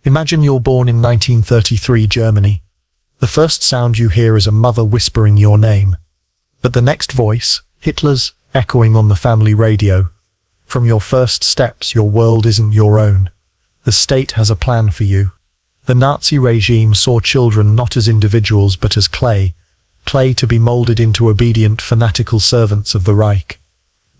Imagine you're born in 1933 Germany. The first sound you hear is a mother whispering your name. But the next voice, Hitler's, echoing on the family radio. From your first steps, your world isn't your own. The state has a plan for you. The Nazi regime saw children not as individuals but as clay to be molded into obedient, fanatical servants of the Reich.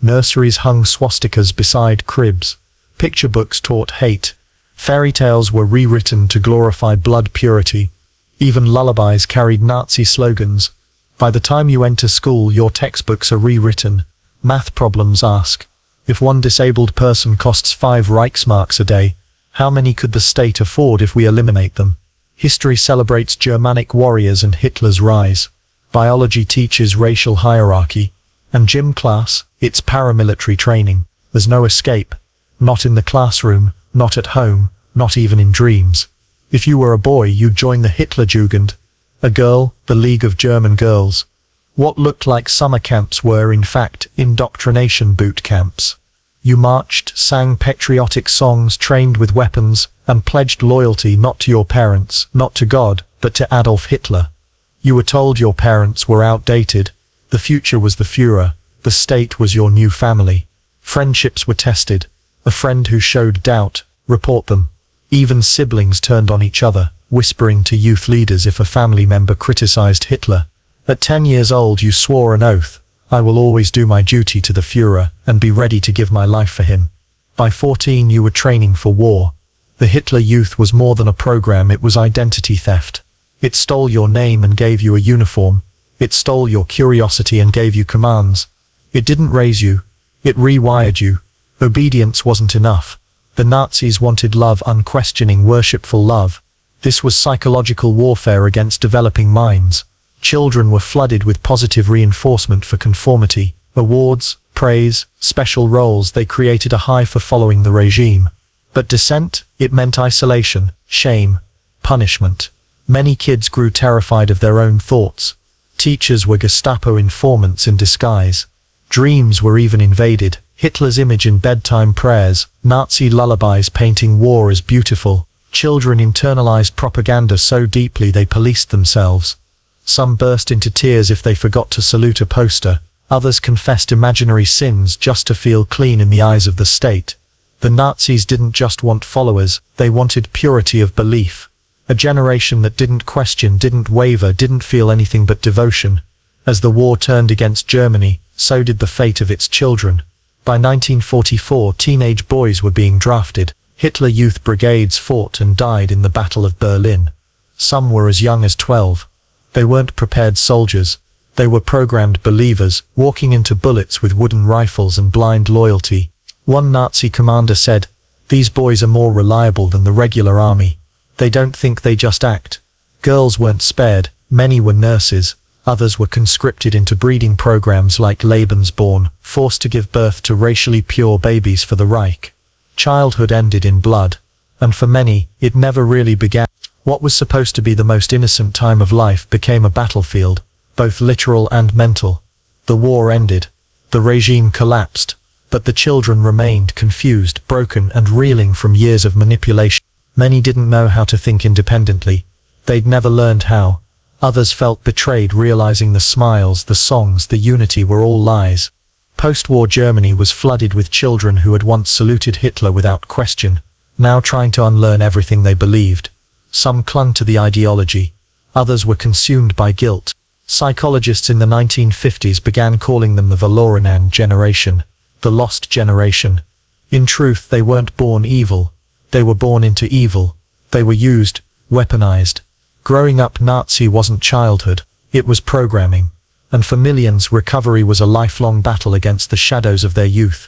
Nurseries hung swastikas beside cribs. Picture books taught hate. Fairy tales were rewritten to glorify blood purity. Even lullabies carried Nazi slogans. By the time you enter school, your textbooks are rewritten. Math problems ask, if one disabled person costs 5 Reichsmarks a day, how many could the state afford if we eliminate them? History celebrates Germanic warriors and Hitler's rise. Biology teaches racial hierarchy. And gym class, it's paramilitary training. There's no escape. Not in the classroom, not at home, not even in dreams. If you were a boy, you'd join the Hitlerjugend. A girl, the League of German Girls. What looked like summer camps were, in fact, indoctrination boot camps. You marched, sang patriotic songs, trained with weapons, and pledged loyalty not to your parents, not to God, but to Adolf Hitler. You were told your parents were outdated. The future was the Führer. The state was your new family. Friendships were tested. A friend who showed doubt, report them. Even siblings turned on each other, whispering to youth leaders if a family member criticized Hitler. At 10 years old you swore an oath, I will always do my duty to the Führer and be ready to give my life for him. By 14 you were training for war. The Hitler Youth was more than a program, it was identity theft. It stole your name and gave you a uniform. It stole your curiosity and gave you commands. It didn't raise you. It rewired you. Obedience wasn't enough. The Nazis wanted love, unquestioning, worshipful love. This was psychological warfare against developing minds. Children were flooded with positive reinforcement for conformity, awards, praise, special roles. They created a high for following the regime. But dissent, it meant isolation, shame, punishment. Many kids grew terrified of their own thoughts. Teachers were Gestapo informants in disguise. Dreams were even invaded. Hitler's image in bedtime prayers, Nazi lullabies painting war as beautiful. Children internalized propaganda so deeply they policed themselves. Some burst into tears if they forgot to salute a poster. Others confessed imaginary sins just to feel clean in the eyes of the state. The Nazis didn't just want followers, they wanted purity of belief. A generation that didn't question, didn't waver, didn't feel anything but devotion. As the war turned against Germany, so did the fate of its children. By 1944, teenage boys were being drafted. Hitler Youth brigades fought and died in the Battle of Berlin. Some were as young as 12. They weren't prepared soldiers. They were programmed believers, walking into bullets with wooden rifles and blind loyalty. One Nazi commander said, "These boys are more reliable than the regular army. They don't think, they just act." Girls weren't spared. Many were nurses. Others were conscripted into breeding programs like Lebensborn, forced to give birth to racially pure babies for the Reich. Childhood ended in blood. And for many, it never really began. What was supposed to be the most innocent time of life became a battlefield, both literal and mental. The war ended. The regime collapsed. But the children remained confused, broken, and reeling from years of manipulation. Many didn't know how to think independently. They'd never learned how. Others felt betrayed, realizing the smiles, the songs, the unity were all lies. Post-war Germany was flooded with children who had once saluted Hitler without question, now trying to unlearn everything they believed. Some clung to the ideology. Others were consumed by guilt. Psychologists in the 1950s began calling them the Verlorenen generation, the lost generation. In truth, they weren't born evil. They were born into evil. They were used, weaponized. Growing up Nazi wasn't childhood, it was programming. And for millions, recovery was a lifelong battle against the shadows of their youth.